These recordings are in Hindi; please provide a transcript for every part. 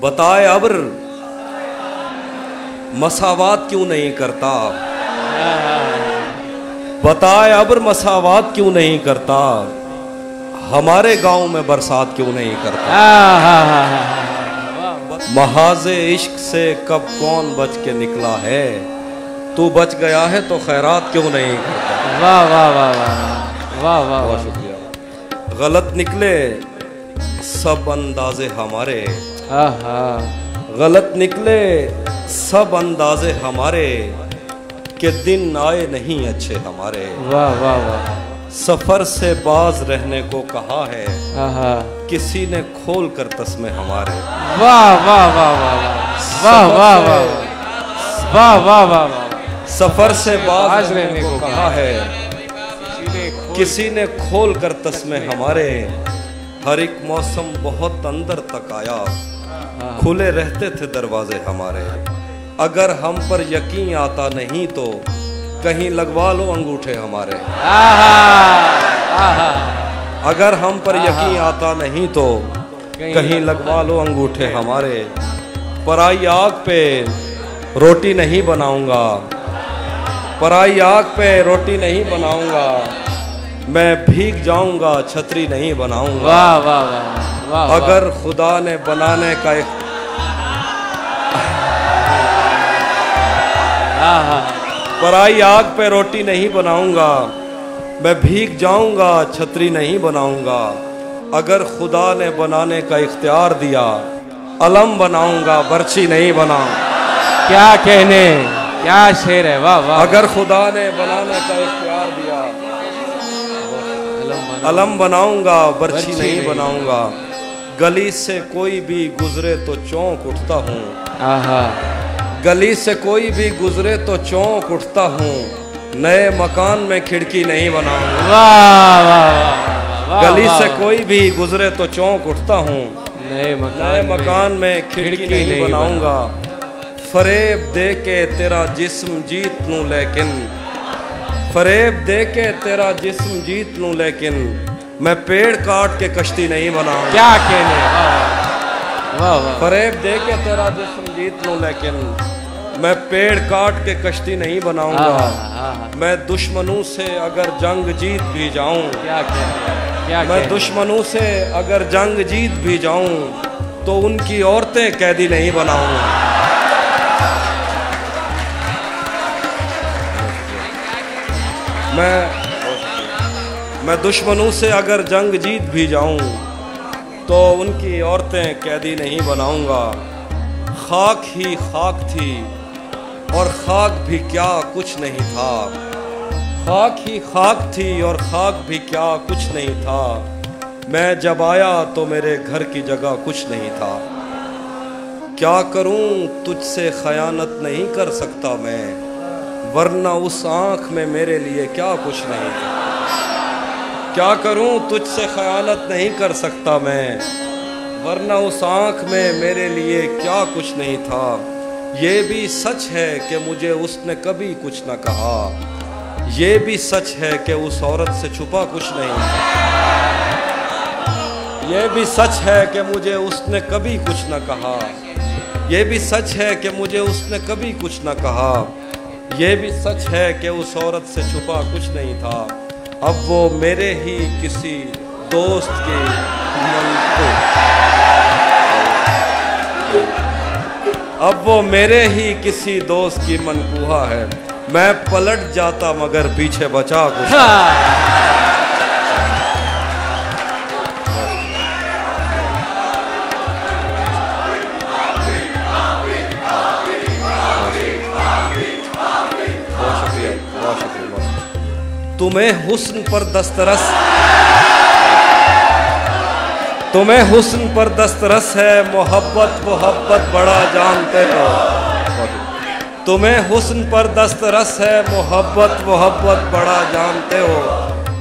बताए अब्र मसावात क्यों नहीं करता, बताए अब्र मसावात क्यों नहीं करता, हमारे गांव में बरसात क्यों नहीं करता। महाज़े इश्क से कब कौन बच के निकला है, तू बच गया है तो खैरात क्यों नहीं करता। वाह वाह वाह वाह वाह वाह, बहुत शुक्रिया। गलत निकले सब अंदाजे हमारे, गलत निकले सब अंदाजे हमारे, के दिन आए नहीं अच्छे हमारे। वाह वाह वाह, सफर से बाज रहने को कहा है, किसी ने खोल कर तस्मे हमारे। वाह वाह वाह वाह वाह वाह वाह वाह वाह वाह, सफर से बाज रहने को कहा है, किसी ने खोल कर तस्मे हमारे। हर एक मौसम बहुत अंदर तक आया, खुले रहते थे दरवाजे हमारे। अगर हम पर यकीन आता नहीं तो कहीं लगवा लो अंगूठे हमारे। अगर हम पर यकीन आता नहीं तो कहीं लगवा लो अंगूठे हमारे। पराई आग पे रोटी नहीं बनाऊंगा, पराई आग पे रोटी नहीं बनाऊंगा, मैं भीग जाऊंगा छतरी नहीं बनाऊंगा। वाह वाह वाह वाह, अगर खुदा ने बनाने का एक पराई आग पे रोटी नहीं बनाऊंगा, मैं भीग जाऊंगा छतरी नहीं बनाऊंगा। अगर खुदा ने बनाने का इख्तियार दिया, अलम बनाऊंगा बर्छी नहीं बनाऊंगा। क्या कहने, क्या शेर है, वाह वाह। अगर खुदा ने बनाने का इख्तियार दिया, अलम बनाऊंगा बर्छी नहीं बनाऊंगा। गली से कोई भी गुजरे तो चौंक उठता हूँ, गली से कोई भी गुजरे तो चौंक उठता हूँ, नए मकान में खिड़की नहीं बनाऊंगा। वाह वाह, गली से कोई भी गुजरे तो चौंक उठता हूँ, नए मकान में खिड़की नहीं बनाऊंगा। फरेब दे के तेरा जिस्म जीत लूं लेकिन, फरेब दे के तेरा जिस्म जीत लूं लेकिन, मैं पेड़ काट के कश्ती नहीं बनाऊंगा। क्या कहने, वाह वाह। फरेब दे के तेरा जिस्म जीत लूं लेकिन, मैं पेड़ काट के कश्ती नहीं बनाऊंगा। मैं दुश्मनों से अगर जंग जीत भी जाऊं, क्या कहने, क्या मैं दुश्मनों से अगर जंग जीत भी जाऊं, तो उनकी औरतें कैदी नहीं बनाऊंगा। मैं दुश्मनों से अगर जंग जीत भी जाऊं, तो उनकी औरतें कैदी नहीं बनाऊंगा। खाक ही खाक थी और खाक भी क्या कुछ नहीं था, खाक ही खाक थी और खाक भी क्या कुछ नहीं था। मैं जब आया तो मेरे घर की जगह कुछ नहीं था। क्या करूं तुझसे खयानत नहीं कर सकता मैं, वरना उस आँख में मेरे लिए क्या कुछ नहीं था। क्या करूं तुझसे खयानत नहीं कर सकता मैं, वरना उस आँख में मेरे लिए क्या कुछ नहीं था। ये भी सच है कि मुझे उसने कभी कुछ न कहा, ये भी सच है कि उस औरत से छुपा कुछ नहीं था। ये भी सच है कि मुझे उसने कभी कुछ न कहा, ये भी सच है कि मुझे उसने कभी कुछ न कहा। ये भी सच है कि उस औरत से छुपा कुछ नहीं था। अब वो मेरे ही किसी दोस्त के मन को, अब वो मेरे ही किसी दोस्त की मनकूहा है। मैं पलट जाता मगर पीछे बचा कुछ। तुम्हें हुस्न पर दस्तरस, तुम्हें हुस्न पर दस्तरस है, मोहब्बत मोहब्बत बड़ा जानते हो। तुम्हें हुस्न पर दस्तरस है, मोहब्बत मोहब्बत बड़ा जानते हो।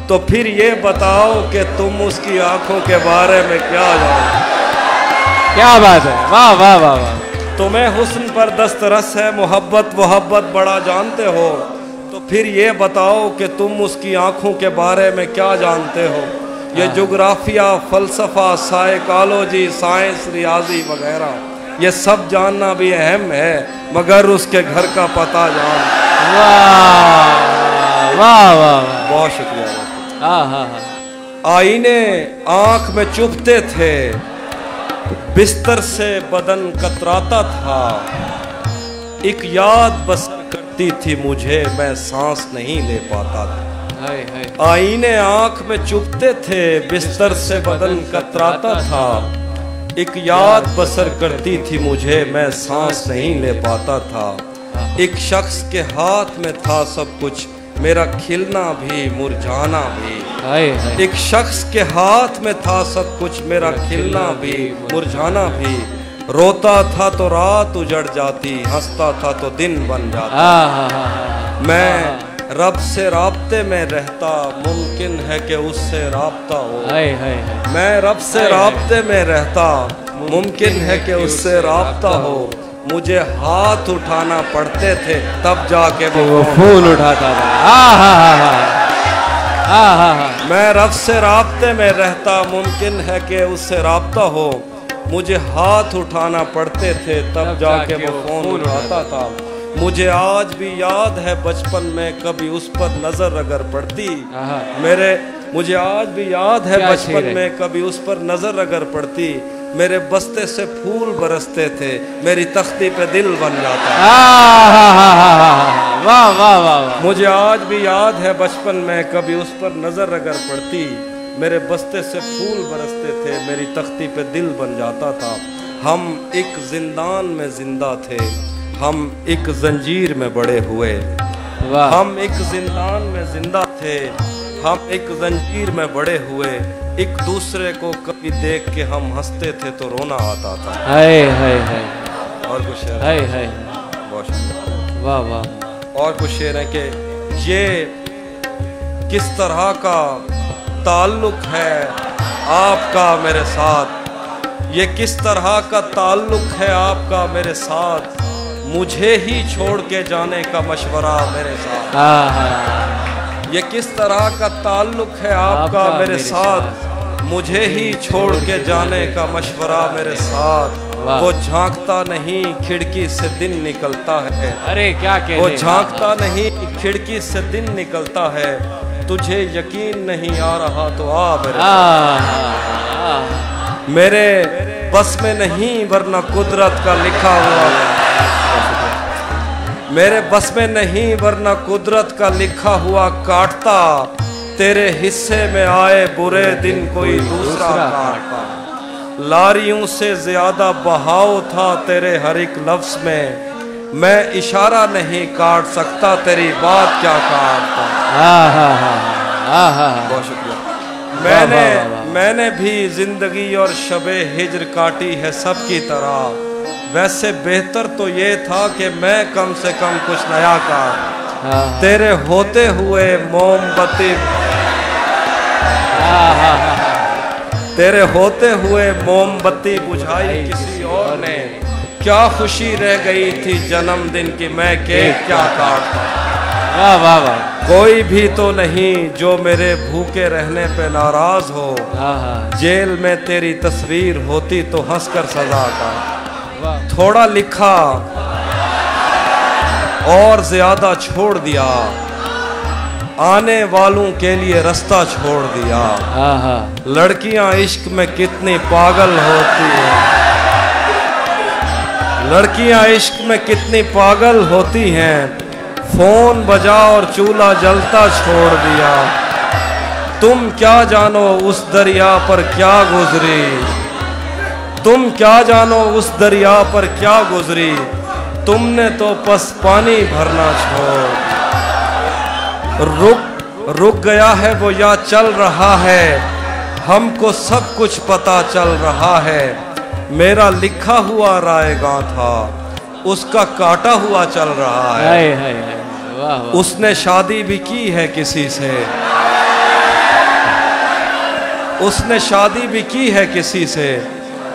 तो फिर ये बताओ कि तुम उसकी आंखों के बारे में क्या जानते। क्या बात है, वाह वाह वाह वाह। तुम्हें हुस्न पर दस्तरस है, मोहब्बत मोहब्बत बड़ा जानते हो। तो फिर ये बताओ कि तुम उसकी आंखों के बारे में क्या जानते हो। ये जोग्राफिया, फ़लसफ़ा, साइकोलॉजी, साइंस, रियाजी वगैरह ये सब जानना भी अहम है, मगर उसके घर का पता जान। वाह वाह वाह, बहुत शुक्रिया। हाँ हाँ हाँ। आईने आंख में चुभते थे, बिस्तर से बदन कतराता था, एक याद बसर करती थी मुझे, मैं सांस नहीं ले पाता था। आईने आंख में चुभते थे, बिस्तर से बदन कतराता था, एक याद बसर करती थी मुझे, मैं सांस नहीं ले पाता था। एक शख्स के हाथ में था सब कुछ, मेरा खिलना भी मुरझाना भी। एक शख्स के हाथ में था सब कुछ, मेरा खिलना भी मुरझाना भी। रोता था तो रात उजड़ जाती, हंसता था तो दिन बन जाता। मैं रब से राब्ते में रहता, मुमकिन है कि उससे राब्ता हो। मैं रब से राब्ते में रहता, मुमकिन है कि उससे राब्ता हो। मुझे हाथ उठाना पड़ते थे, तब जाके वो फूल उठाता था। मैं रब से राब्ते में रहता, मुमकिन है कि उससे राब्ता हो। मुझे हाथ उठाना पड़ते थे, तब जाके वो फोन उठाता था। मुझे आज भी याद है बचपन में, कभी उस पर नजर अगर पड़ती मुझे आज भी याद है बचपन में, कभी उस पर नजर अगर पड़ती, मेरे बस्ते से फूल बरसते थे, मेरी तख्ती पे दिल बन जाता। वाह वाह वाह। मुझे आज भी याद है बचपन में, कभी उस पर नजर अगर पड़ती, मेरे बस्ते से फूल बरसते थे, मेरी तख्ती पे दिल बन जाता था। हम एक जिंदान में जिंदा थे, हम एक जंजीर में बड़े हुए। हम एक जिंदान में जिंदा थे, हम एक जंजीर में बड़े हुए। एक दूसरे को कभी देख के हम हंसते थे तो रोना आता था। और कुछ शेर है। बहुत शुक्रिया। वाह वाह। और कुछ शेर है कि ये किस तरह का ताल्लुक है आपका मेरे साथ, ये किस तरह का ताल्लुक है आपका मेरे साथ, मुझे ही छोड़ के जाने का मशवरा मेरे साथ। ये किस तरह का ताल्लुक है आपका मेरे साथ, मुझे ही छोड़ के जाने का मशवरा मेरे साथ। वो झांकता नहीं खिड़की से दिन निकलता है, अरे क्या कहते, वो झांकता नहीं खिड़की से दिन निकलता है। तुझे यकीन नहीं आ रहा तो आ मेरे बस में नहीं, वरना कुदरत का लिखा हुआ, मेरे बस में नहीं, वरना कुदरत का लिखा हुआ काटता। तेरे हिस्से में आए बुरे दिन कोई दूसरा काटता। लारियों से ज्यादा बहाव था तेरे हर एक लफ्ज में, मैं इशारा नहीं काट सकता, तेरी बात क्या काटता। बहुत शुक्रिया। मैंने भी जिंदगी और शबे हिज्र काटी है सबकी तरह, वैसे बेहतर तो ये था कि मैं कम से कम कुछ नया काट। तेरे होते हुए मोमबत्ती, तेरे होते हुए मोमबत्ती बुझाई किसी और ने, क्या खुशी रह गई थी जन्मदिन की, मैं केक क्या काटता। वाह वाह वाह। कोई भी तो नहीं जो मेरे भूखे रहने पे नाराज हो, जेल में तेरी तस्वीर होती तो हंसकर सजा का। थोड़ा लिखा और ज्यादा छोड़ दिया, आने वालों के लिए रास्ता छोड़ दिया। लड़कियां इश्क में कितनी पागल होती हैं, लड़कियां इश्क में कितनी पागल होती हैं। फोन बजा और चूल्हा जलता छोड़ दिया, तुम क्या जानो उस दरिया पर क्या गुजरी, तुम क्या जानो उस दरिया पर क्या गुजरी, तुमने तो बस पानी भरना छोड़। रुक गया है वो या चल रहा है, हमको सब कुछ पता चल रहा है। मेरा लिखा हुआ रायगा था, उसका काटा हुआ चल रहा है। उसने शादी भी की है किसी से, उसने शादी भी की है किसी से,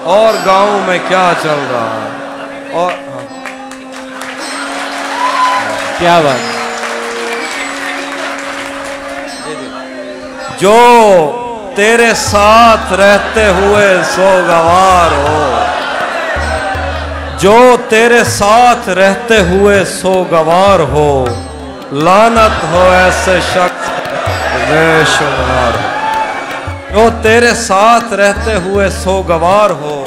और गांव में क्या चल रहा है। और क्या बात। जो तेरे साथ रहते हुए सोगवार हो, जो तेरे साथ रहते हुए सोगवार हो, लानत हो ऐसे शख्स बेशुमार। जो तेरे साथ रहते हुए सोगवार हो,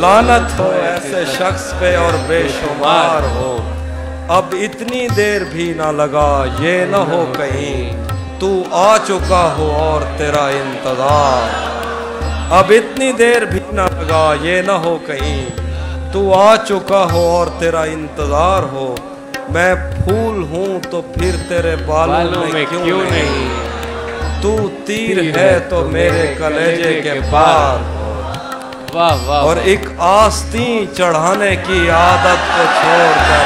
लानत हो ऐसे शख्स पे और बेशुमार हो। अब इतनी देर भी ना लगा, ये न हो कहीं तू आ चुका हो और तेरा इंतजार। अब इतनी देर भी ना लगा, ये न हो कहीं तू आ चुका हो और तेरा इंतजार हो। मैं फूल हूँ तो फिर तेरे बालों में क्यों नहीं, तू तीर है तो मेरे कलेजे के पार। वाह वाह। और एक आस्तीन चढ़ाने की आदत को छोड़कर,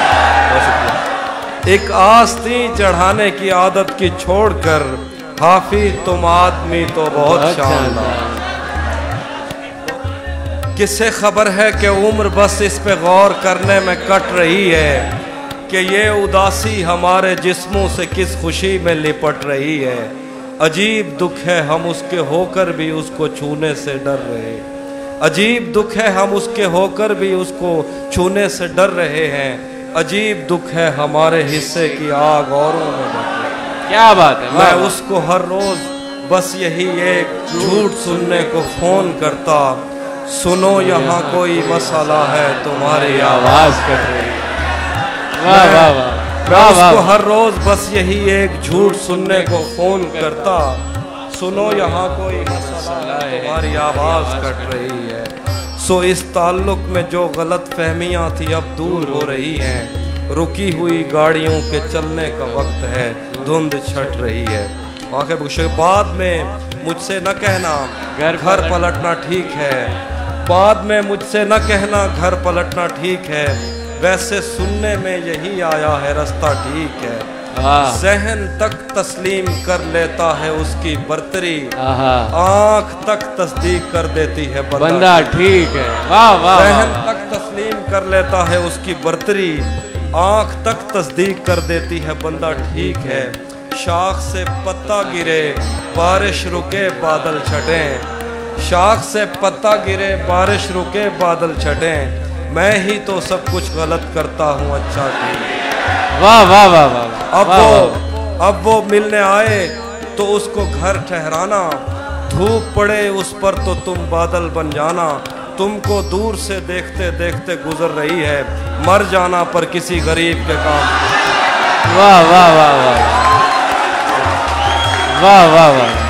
एक आस्तीन चढ़ाने की आदत की छोड़कर, हाफिज तुम आदमी तो बहुत शानदार। किससे खबर है कि उम्र बस इस पे गौर करने में कट रही है कि ये उदासी हमारे जिस्मों से किस खुशी में लिपट रही है। अजीब दुख है हम उसके होकर भी उसको छूने से डर रहे, अजीब दुख है हम उसके होकर भी उसको छूने से डर रहे हैं। अजीब दुख है हमारे हिस्से की आग औरों में बढ़। क्या बात है। मैं उसको हर रोज बस यही एक झूठ सुनने को फोन करता, सुनो यहाँ कोई मसला है तुम्हारी आवाज कट रही। वाह वाह वाह। मैं उसको हर रोज बस यही एक झूठ सुनने को फोन करता, सुनो यहाँ कोई मसला है तुम्हारी आवाज कट रही है। सो इस ताल्लुक में जो गलत फहमियाँ थी अब दूर हो रही हैं। रुकी हुई गाड़ियों के चलने का वक्त है, धुंध छट रही है। आखिर बाद में मुझसे न कहना घर पलटना ठीक है, बाद में मुझसे न कहना घर पलटना ठीक है। वैसे सुनने में यही आया है रास्ता ठीक है। सहन तक तस्लीम कर लेता है उसकी बर्तरी, आंख तक तस्दीक कर देती है बंदा ठीक है। वाह वाह। सहन तक तस्लीम कर लेता है उसकी बर्तरी, आंख तक तस्दीक कर देती है बंदा ठीक है। शाख से पत्ता गिरे बारिश रुके बादल छटे, शाख से पत्ता गिरे बारिश रुके बादल छटे। मैं ही तो सब कुछ गलत करता हूँ अच्छा ठीक। वाह वाह वाह वाह। अब वो मिलने आए तो उसको घर ठहराना, धूप पड़े उस पर तो तुम बादल बन जाना। तुमको दूर से देखते देखते गुजर रही है, मर जाना पर किसी गरीब के काम। वाह वाह वाह वाह वाह वाह वाह।